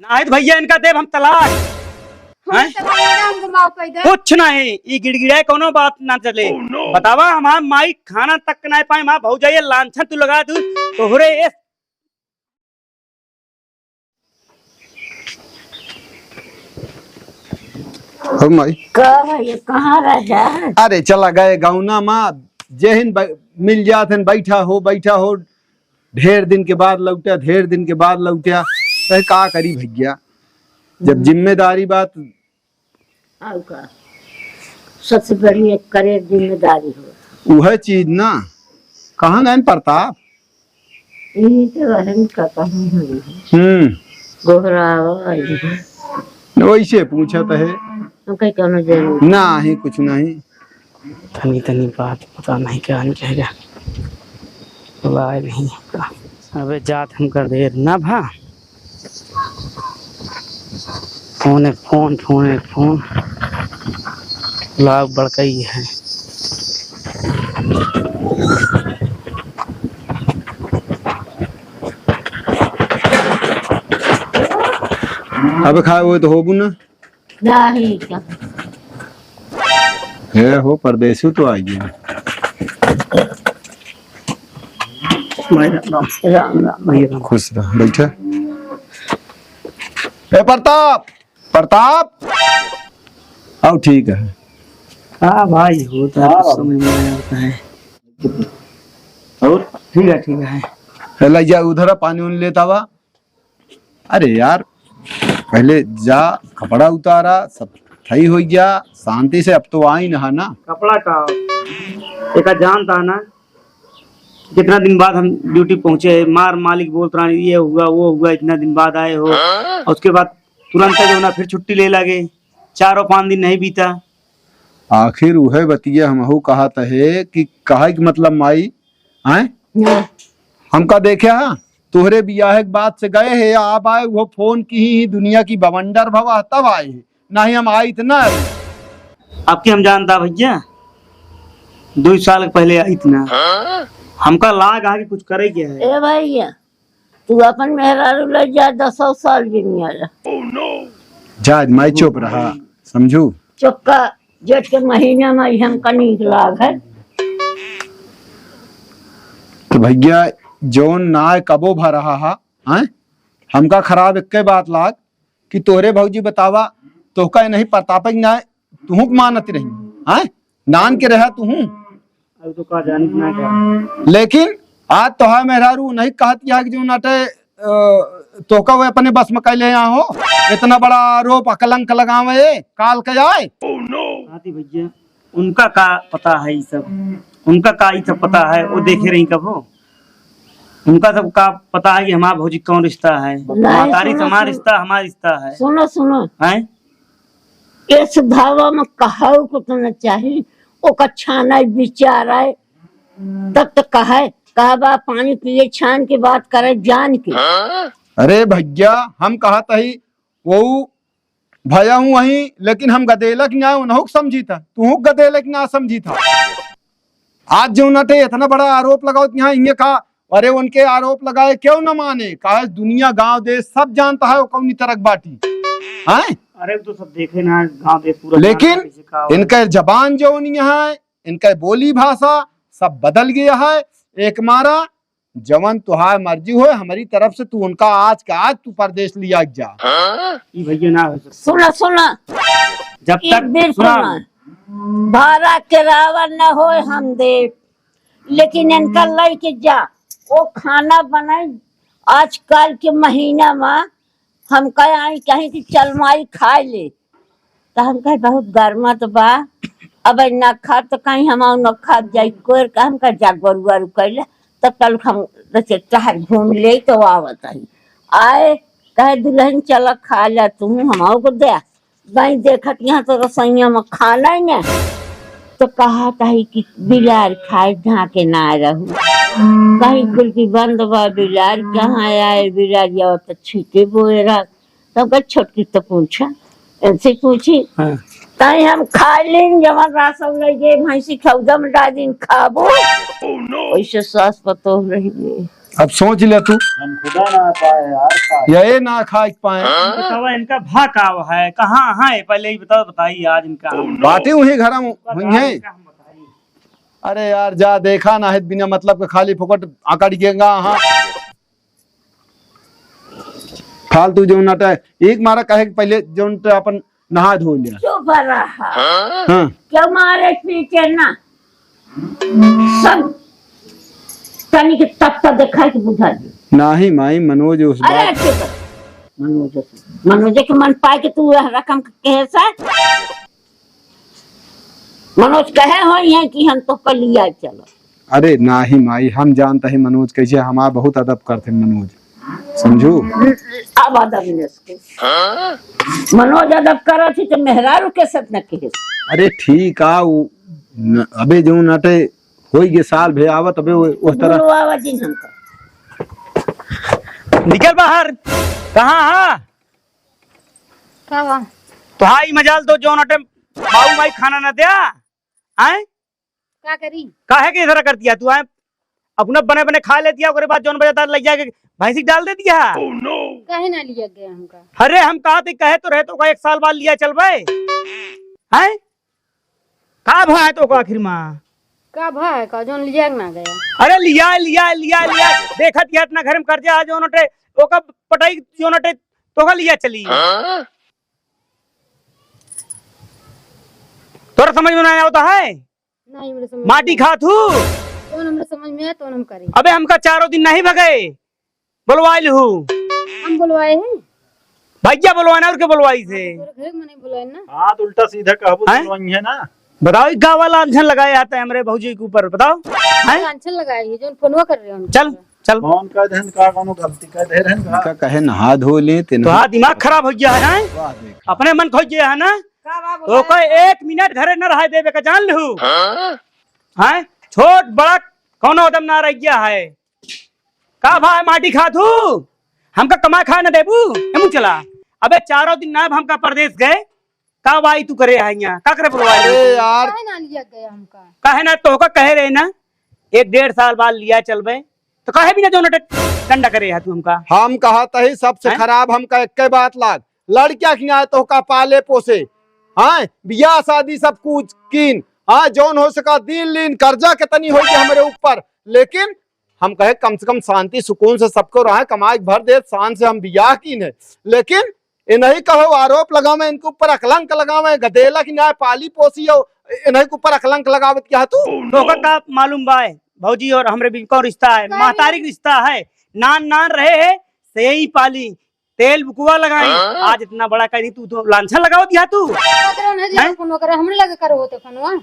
ना तो भैया इनका देव हम तलाक हैं? कुछ नहीं ये गिड़गिड़ाए कोनो बात ना चले। बतावा हमार माई खाना तक ना पाए मां भौजा ये लांछन तू लगा दू तोहरे ये हो माई कहाँ रह जा। अरे चला गए गौना माँ जेहिन मिल जाते बैठा हो ढेर दिन के बाद लौटा ढेर दिन के बाद लौटा तो का करी भैया जब जिम्मेदारी बात का सबसे बड़ी करे जिम्मेदारी हो वह चीज ना कहाँ गए प्रताप यही तो रहन का गोहरा वैसे पूछा तो है कहीं कौन जरूर ना ही कुछ नहीं तनी तनी बात पता नहीं क्या कहेगा लाए नहीं अबे जात हम कर देर ना भा फोन लाभ बड़कई है। अब खाए हुए तो होबू ना नहीं क्या है हो परदेसी तो आइए राम राम खुश रह बैठे ए प्रताप प्रताप आओ ठीक है हाँ भाई होता है समझ में आता है और ठीक है लैया उधर पानी उन लेता हुआ अरे यार पहले जा कपड़ा उतारा सब सही हो गया शांति से अब तो आई ना ना कपड़ा का एक जानता ना कितना दिन बाद हम ड्यूटी पहुंचे मार मालिक बोलता रहा ये हुआ वो हुआ इतना दिन बाद आए हो और उसके बाद तुरंत जो ना फिर छुट्टी ले लगे 4 और 5 दिन नहीं बीता। आखिर वह बतिया हमहू कहा है कि कहा कि मतलब माई आए हमका देखे तोहरे बियाह के बाद से गए है आप आए वो फोन की ही दुनिया की बवंडर भवा तब आए ना ही हम आई इतना आपकी हम जानता भैया 2 साल पहले आई इतना हमका लाग आगे कुछ करे क्या है। ए भैया तू अपन मेहरारू ले जा 10 साल भी नहीं आया जा मैं चुप रहा समझू चुपका जेठ के महीना में हमका नीक लाग है तो भैया जोन ना कबो भर रहा है हमका खराब एक बात लाग कि तोरे भौजी बतावा तो का नहीं प्रताप ना तू मानत रही है नान के रहा तू तो का जानी ना क्या लेकिन आज तो है मेहरारू नहीं कहती है कि जो नाटे तो का वे अपने बस में कैले यहाँ हो इतना बड़ा आरोप कलंक लगावे काल के जाए भैया उनका का पता है ये सब उनका का ही सब पता है वो देखे रही कब हो उनका सब का पता है कि हमारा भौजी कौन रिश्ता है हमारी हमारा रिश्ता हमारा रिश्ता है। सुनो है इस धावा में कहा को तो न चाहिए ओका छाना विचार आए तब तो कहा पानी पिए छान के बात करे जान के। अरे भैया हम कहा ही वो भया हूँ वही लेकिन हम गदेलक ना उन्होंने समझी था तू गदेलक ना समझी था आज जो नटे इतना बड़ा आरोप लगाओ यहाँ इन्हें कहा अरे उनके आरोप लगाए क्यों न माने कहा दुनिया गांव देश सब जानता है वो कौन तरक बाटी है। अरे तो सब देखे ना गांव देश पूरा लेकिन इनका जबान जो नहीं है इनका बोली भाषा सब बदल गया है एक मारा जवन तुहार मर्जी हो हमारी तरफ से तू उनका आज का आज तू परदेश लिया जा भैया ना सुना जब तक सुना भाड़ा किराया न हो हम दे लेकिन इनका लई के जा वो खाना बनाए आजकल के महीना में हम कहीं की चलमाई खाए ले तो हम कहे बहुत गर्मा तो बा अब न खा तो कहीं हम न खा जाए कोर का हम जा गोरुआ रुकैले तब तक हम चाहे घूम ले तो आवत आए कहे दुल्हन चला खा ले तू हम को दे भाई देखत यहाँ तो रसोइया में खाना ही न तो कहा कि बिलार खाए ढाके ना रहू कहीं कुल की बंद बा बिलार कहाँ आए बिलार जाओ तो छीटे बोए रहा तब छोटकी तो पूछा ऐसे पूछी ताई हम खा लें जवन राशन लगे भैंसी खौदा में डाल दिन खाबो ऐसे सास पतो रही अब सोच ले तू, हम खुदा ना पाए यार ये ना खा पाए। बताओ इनका भा का है, कहाँ है पहले ही बताइए आज इनका। बातें वही घर में हुई हैं। अरे यार जा देखा ना है, बिना मतलब के खाली फुकट आकड़ गेगा। हाँ फालतू जो नटा एक मारा कहे पहले जो अपन नहा धो लिया। चुप रहा, हाँ क्या मारे पीछे ना सब तनी के तब तक देखा कि बुझा दी। नाही माई मनोज उस अरे बात चुप, मनोज के मन पाए कि तू रकम कहे सा मनोज कहे हो यहाँ कि हम तो कल लिया चलो। अरे नाही माई हम जानता है मनोज कैसे, हमारा बहुत अदब करते मनोज, समझू। अब अदब ने मनोज अदब करो थी तो मेहरारू के साथ न कहे। अरे ठीक आ अबे जो नटे होई गे साल भे आवत अबे उस तरह बुलवावा दिन हमका निकल बाहर। कहाँ हा क्या हुआ? तो हाई मजाल तो जो नटे बाबू माई खाना न दिया आए क्या करी? काहे के इधर कर दिया तू आए अपना बने बने खा लेती है, उसके बाद जौन बजाता लग जाके भैंसी डाल देती है। काहे ना लिया गया हमका? अरे हम कहा थे कहे तो रहे तो का 1 साल बाद लिया चल भाई हैं का भाई तो का आखिर माँ का भाई का जोन लिया ना गया? अरे लिया लिया लिया लिया देखत या इतना घर में कर्जा आ जो नटे ओका पटाई जो नटे तो का लिया चली। तोरा समझ में नहीं आता है? नहीं मेरे समझ माटी खा तू। तो हमरे समझ में है तो हम करें। अबे हमका 4 दिन नहीं भगे बुलवाई लू हम बुलवाए हैं भैया बुलवाना और के बुलवाई से तोरे घर में नहीं बुलाए ना। हाथ उल्टा सीधा कहबो हैं? तो है ना। बताओ गाँव वाला अनशन लगाए आता है हमारे भौजी के ऊपर बताओ हैं? लांछन लगाई है जोन फोनवा कर रहे हो। चल चल कौन का धन का कोनो गलती का दे रहन का का कहे नहा धो ले तो हाँ दिमाग खराब हो गया है हैं? अपने मन खोज गया है ना तो कोई 1 मिनट घरे न रह देवे का जान लू हैं? छोट बड़ा कौनो उदम ना रह गया है का भाई माटी खा तू हमका कमा खा न देबू हमू चला। अबे 4 दिन ना हमका प्रदेश गए का भाई तू करे है यहाँ का करे बुलवाई अरे यार काहे ना लिया गया हमका? कहे ना तो का कहे रहे ना 1-1.5 साल बाद लिया चलबे तो कहे भी ना जो नटे डंडा करे है तू हमका। हम कहता ही सबसे हैं? खराब हमका एक बात लाग लड़किया खिया तो का पाले पोसे। हाँ बियाह शादी सब कुछ कीन, हाँ जौन हो सका दिल लीन कर्जा के तनी हो गया हमारे ऊपर, लेकिन हम कहे कम से कम शांति सुकून से सबको रहा कमाई भर दे शान से हम बियाह कीन है। लेकिन ये नहीं कहो आरोप लगावे इनके ऊपर अकलंक लगावे गदेला की न्याय पाली पोसी हो इन्हीं के ऊपर अकलंक लगावत क्या तू। तो का मालूम बा भौजी और हमरे बीच कौन रिश्ता है? महतारी का रिश्ता है। नान नान रहे है से ही पाली तेल बुकुआ लगाई आज इतना बड़ा कहीं तू तो लांछन लगाओ दिया तू हैं? फोनवा करे हमरे लगे करो होते फोनवा।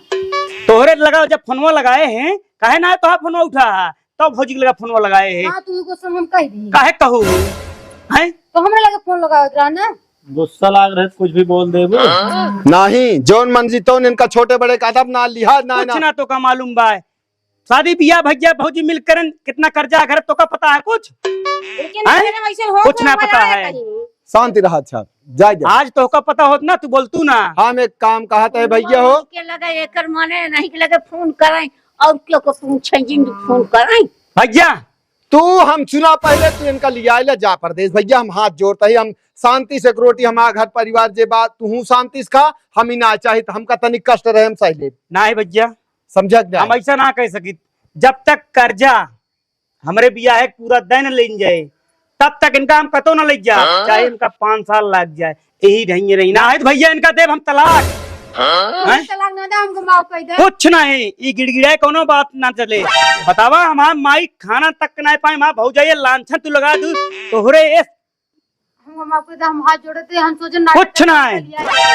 तोहरे लगाओ जब फोनवा लगाए हैं काहे ना तो फोनवा उठा तो भौजी के लगा फोनवा लगाए हैं हां तू को हम कह दी काहे कहू हैं? तो हमरे लगे फोन लगाओ रहा ना। गुस्सा लाग रहे कुछ भी बोल देबो नहीं जोन मंजी तो इनका छोटे बड़े का अदब ना लिहाज ना कुछ ना तो का मालूम बा शादी बियाह भैया भौजी मिलकर कितना कर्जा घर तो का पता है कुछ हैं? कुछ ना पता है। शांति रहा। अच्छा जा जा आज तो का पता होत ना तू बोलतू ना हम एक काम कहता है भैया हो के लगे एकर माने नहीं के लगे फोन कराई और क्यों को पूछे जिन फोन कराई भैया तू हम सुना पहले तू इनका लिया ले जा परदेश भैया हम हाथ जोड़ता ही हम शांति से रोटी हमारा घर परिवार जे बात तू शांति से खा हम ही ना चाहिए हमका तनिक कष्ट रहे हम सही ले ना है भैया समझ हम ऐसा ना कह सकी जब तक कर्जा हमरे बिया है पूरा दिन ले जाए तब तक इनका हम कतो ना ले जा चाहे इनका 5 साल लग जाए यही रहेंगे रही ना है तो भैया इनका देव हम तलाक हैं? तलाक ना दे हमको माफ कर दे। कुछ नहीं ये गिड़गिड़ाए कोनो बात ना चले बतावा हमार माई खाना तक ना पाए माँ भौजाई लांछन तू लगा दू तोहरे हमको माफ कर दे हम हाथ जोड़े थे हम सोचे ना कुछ ना है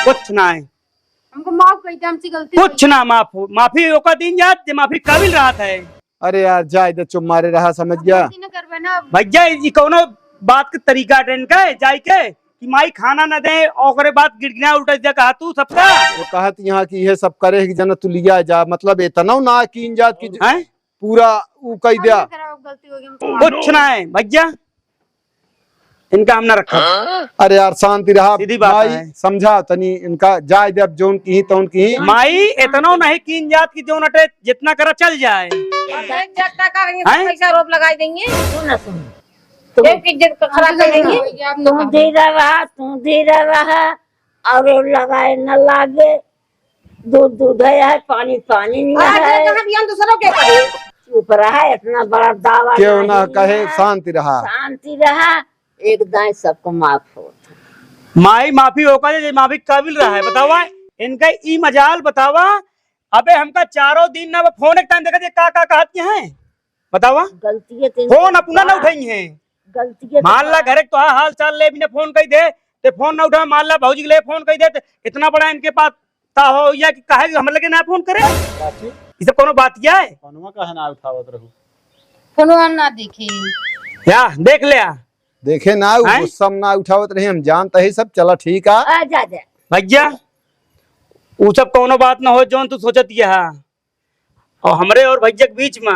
कुछ ना है हमको माफ कर दे हमसे गलती कुछ ना माफी ओका दिन याद जे माफी काबिल रहा था अरे यार जाए दे चुप मारे रहा समझ गया गलती न करबे ना। भैया ये कोनो बात के तरीका ट्रेन का है जाई के कि माई खाना न दे और बाद गिड़गिड़ा उल्टा दिया कहा तू सबका वो कहत यहाँ की ये सब करे कि जना तू लिया जा मतलब इतना ना कीन जात की हैं? पूरा ऊ कह दिया गलती हो गई हमको। कुछ ना है भैया इनका हम ना रखा। अरे यार शांति रहा सीधी बात भाई, है। समझा तनी इनका जाए जब जोन की तो उनकी माई इतना नहीं कीन जात की जो नटे जितना करा चल जाए। हैं? पैसा रोप लगाई देंगे, सुन देव की इज्जत खराब कर देंगे। तू धीरे रहा और लगाए न लागे। दूध दूध है, पानी पानी नहीं है। कहाँ भी हम दूसरों के करे। चुप रहा, इतना बड़ा दावा क्यों ना नहीं कहे, है। शांति रहा। शांति रहा, एक दाएं सबको माफ हो। माई माफी होकर जे माफी काबिल रहा है बतावा। इनका ई मजाल बतावा। अबे हमका चारों दिन ना फोन एक टाइम देखा जे का कहती हैं बतावा। गलती है फोन अपना ना उठाई है। गलती है मान ला घर तो हाल चाल ले बिना फोन कही दे ते फोन ना उठा। मान ला भौजी के लिए फोन कही दे ते इतना बड़ा इनके पास ता हो या कि कहे हम लगे ना फोन करे। चाची ये सब कोनो बात क्या है? फोनवा कहे ना उठावत रहू। फोनवा ना देखी। या देख लिया देखे ना हैं? गुस्सा में ना उठावत रहे, हम जानते ही सब। चला ठीक है आ जा भैया, वो सब कोनो बात ना हो जोन तू सोचत है। और हमरे और भैया के बीच में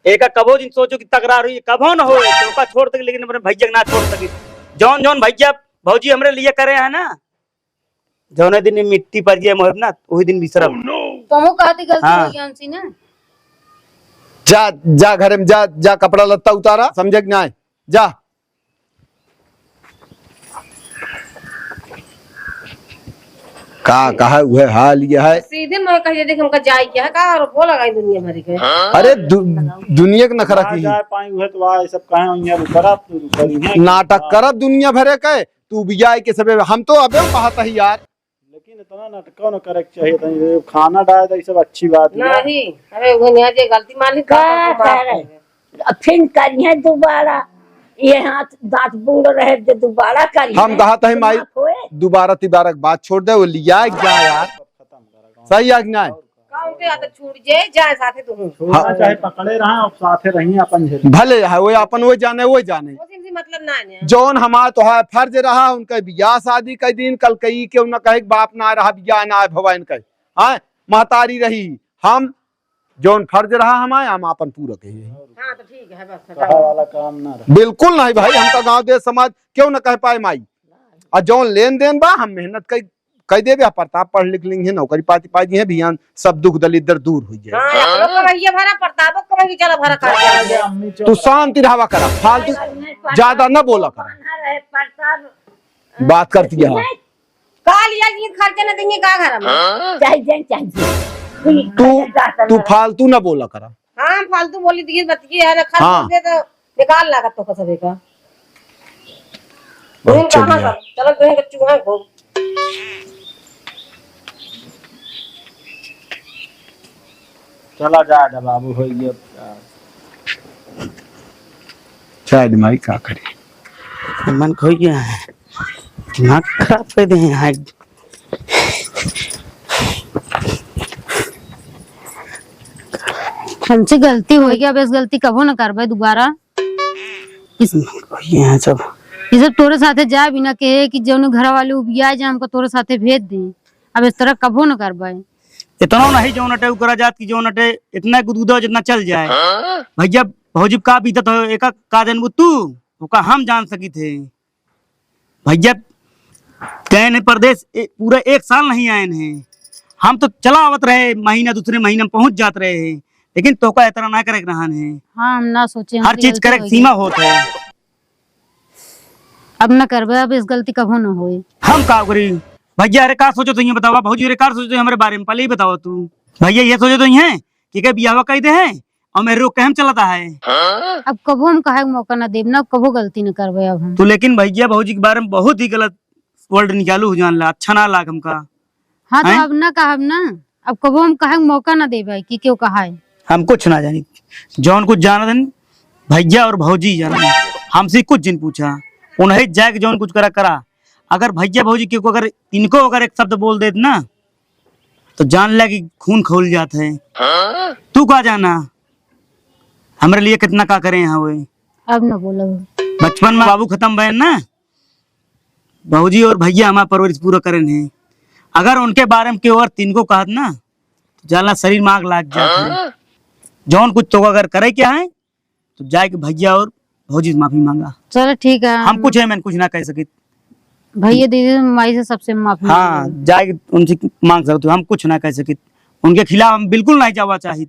एक कबो दिन सोचो कि तकरार हुई कबो न हो चौका छोड़ सके, लेकिन अपने भैया ना छोड़ सके। जौन जौन भैया भौजी हमरे लिए करे है ना, जौने दिन मिट्टी पर गया मोहब ना वही दिन बिसरब। तुमको कहती गलती हाँ। हो गई हमसे ना। जा जा घर में जा, जा कपड़ा लत्ता उतारा, समझे कि ना जा। का कहा हुए हाल ये है। सीधे मैं कहिए देख हमका जाई क्या है का और वो लगाई दुनिया भरी के। अरे दुनिया के नखरा आ की जाए पाई हुए तो आ सब कहे यहाँ रुकरा तू रुकरी है। नाटक करब दुनिया भरे के, तू भी आए के सबे हम तो अबे कहता ही यार। लेकिन इतना नाटक न करे के चाहिए तनी खाना डाल दे सब अच्छी बात है। नहीं अरे वो निया जे गलती मान ली फिर करिए दोबारा। ये हाथ दांत बूढ़ रहे जो दोबारा करिए। हम कहता है माई दोबारा तिबारा के बात छोड़ दे, वो लिया क्या यार, सही है कि नहीं? काम के आदत छूट जाए जाए साथे तू छोड़ना चाहे पकड़े रहे और साथे रही अपन झेल। भले है वो अपन वो जाने वो जाने। उसी से मतलब ना है। जौन हमारा तो है फर्ज रहा उनका बियाह शादी के दिन कल कई के उन्हें कहे बाप ना रहा बियाह ना भवन के हाँ महतारी रही। हम जौन फर्ज रहा हमारे हम अपन पूरा कहिए। हाँ तो ठीक है बस कहा वाला काम ना रहे। बिल्कुल नहीं भाई, हमका गांव देश समाज क्यों न कह पाए माई। और जौन लेन देन बा हम मेहनत कह देवे, प्रताप पढ़ लिख लेंगे, नौकरी पाती पाई है, भियान सब दुख दलिदर दूर हो जाए। हाँ अपनो करहिए भरा प्रतापो करही चला भरा कर दे। अम्मी चो तू शांति रहा करा, फालतू ज्यादा न बोला करा, बात करती है। का लिया जी खर्चे न देंगे का घर में। चाहिए तू फालतू न बोला करा। हाँ फालतू बोली दी बतिए है ना खर्च हाँ। दे तो निकाल लागत तो कसबे का। बहुत कहां बढ़िया। कर चलो तुम्हें चूहा को चला जा बाबू हो गया। शायद माई का करे मन खो गया है, दिमाग खराब कर दे हैं। हमसे गलती हो गई, अब इस गलती कबो न करबे दोबारा। ये सब ये सब तोरे साथे जाए बिना कहे कि जौन घर वाले उबिया जाए हमको तोरे साथे भेज दे। अब इस तरह कबो न करबे। इतना नहीं जो नटे करा जात की जो नटे इतना गुदगुदा जितना चल जाए। भैया भौजी का बीतत हो एक का दिन तू का हम जान सकी थे। भैया गए ने परदेश पूरा एक साल नहीं आए हैं। हम तो चला आवत रहे, महीना दूसरे महीने में पहुंच जात रहे हैं, लेकिन तो का इतना ना करे रहा है। हाँ हम ना सोचे, हर चीज करे सीमा होता है। अब न करबे, अब इस गलती कबो न होए। हम का करी भैया? अरे का सोचो तो ये बताओ, भौजी अरे का सोचो तो हमारे बारे में पहले ही बताओ तू। भैया ये सोचो तो है कि क्या बियाह कह दे हैं और मेरे रोक कहम चलाता है। अब कबो हम कहे मौका न देब ना, कबो गलती न करबे अब हम। तो लेकिन भैया भौजी के बारे में बहुत ही गलत वर्ड निकालू हो जान ला, अच्छा ना लाग हमका। हाँ तो हैं? अब न कहब ना, अब कबो हम कहे मौका न देबे कि क्यों कहा है। हम कुछ ना जानी, जौन कुछ जाना दिन भैया और भौजी जाना। हमसे कुछ जिन पूछा उन्हें जाके जौन कुछ करा करा। अगर भैया भौजी क्यों अगर इनको अगर एक शब्द बोल दे ना तो जान ले कि खून खोल जाता है। तू का जाना हमारे लिए कितना का करे यहाँ हुए। अब न बोलब। बचपन में बाबू खत्म भय ना, भौजी और भैया हमारा परवरिश पूरा करें हैं। अगर उनके बारे में क्यों और तीन को कहत ना तो जाला शरीर में आग लाग जाता है। जौन कुछ तो अगर करे क्या है तो जाके भैया और भौजी से माफी मांगा। चलो ठीक है। हम कुछ है मैंने कुछ ना कह सके। भैया दीदी माई से सबसे माफी हाँ मांगो। जाए उनसे मांग सकते हो, हम कुछ ना कह सके। उनके खिलाफ हम बिल्कुल नहीं जावा चाहिए,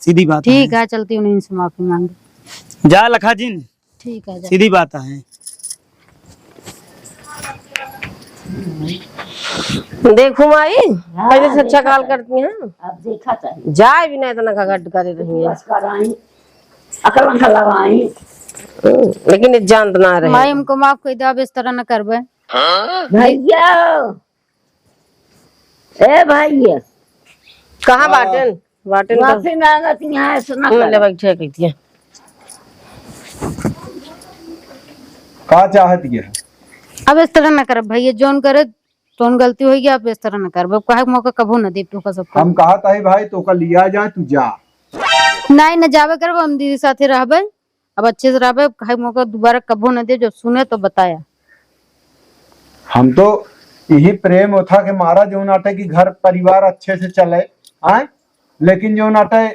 सीधी बात ठीक है, चलती हूँ उनसे माफी मांगे। जा लखा जी, ठीक है, जा। सीधी बात है। देखो माई पहले से अच्छा काल करती हैं। अब देखा चाहिए जाए भी नहीं इतना घगट करे रही है। बस कराई अकल अंकल लगाई। लेकिन ये जानत ना रहे। माई हमको माफ कर दो, अब इस तरह न करबे। भैया ए भैया कहाँ बाटन बाटन का माफी मांगत यहाँ सुना ले बैठे कहती है। का चाहती है? अब इस तरह न करब भैया, जोन करे तो गलती होगी, अब इस तरह न करब। कहे मौका कभू न दे तो का सब हम कहा था भाई तो का लिया जाए, तू जा। नहीं न जावे करब, हम दीदी साथे रहबे, अब अच्छे से रहबे। कहे मौका दोबारा कभू न दे, जब सुने तो बताया। हम तो यही प्रेम होता कि मारा जो नाटे की घर परिवार अच्छे से चले आए, लेकिन जो नाटे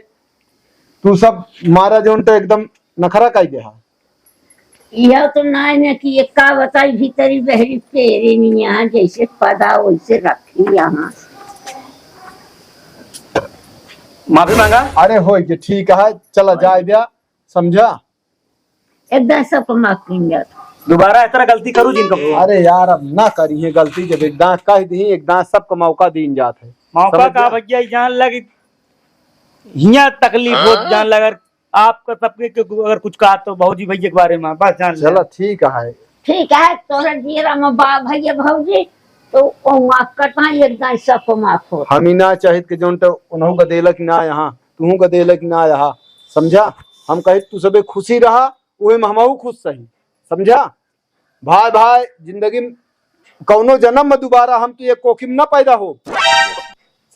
तू सब मारा जो तो एकदम नखरा कह दे। यह तो नाय ने कि एक का बताई भीतरी बहरी पेरे नहीं यहाँ जैसे पदा वैसे रखी यहाँ। माफी मांगा। अरे हो ये ठीक है, चला जाए दिया, समझा? एकदम सबको माफ कर दोबारा इस तरह गलती करूँ जिनको। अरे यार अब ना करिए गलती, जब एकदम कह दी एकदम सबको मौका दीन जात है। मौका समझ का गया? भैया जान लगी हिया तकलीफ हो, जान लगा आपका सबके अगर कुछ कहा तो भौजी भैया के बारे में बस जान चलो ठीक है। ठीक है तोरा जीरा में बा भैया भौजी तो वो माफ करता है एकदम सबको माफ हो। हम ही ना चाहिए कि जो तो उन्हों गदेलक ना यहाँ, तू गदेलक ना यहाँ, समझा? हम कहे तू सबे खुशी रहा, वही में हमहू खुश सही, समझा? भाई भाई जिंदगी में कौनो जन्म में दोबारा हम तो ये कोखिम ना पैदा हो,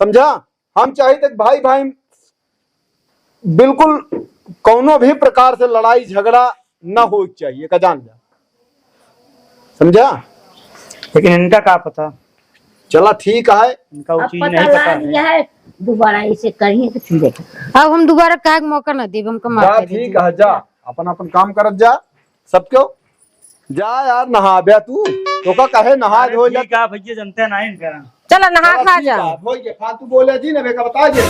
समझा? हम चाहे तक भाई भाई बिल्कुल कौनो भी प्रकार से लड़ाई झगड़ा न हो चाहिए, का जान जा, समझा? लेकिन इनका क्या पता, चला ठीक है। इनका वो अब चीज पता नहीं ला पता लिया है। है दोबारा ऐसे करिए तो फिर देखा। अब हम दोबारा कहे मौका न देब, हमको माफ जा कर ठीक दीजिए। है, जा अपन अपन काम करत जा, सबको जा यार, नहा बया तू तो का कहे नहा धो जा। ठीक है भैया, जनते नहीं इनका। चला नहा खा जा। फालतू बोले जी ने बता दे।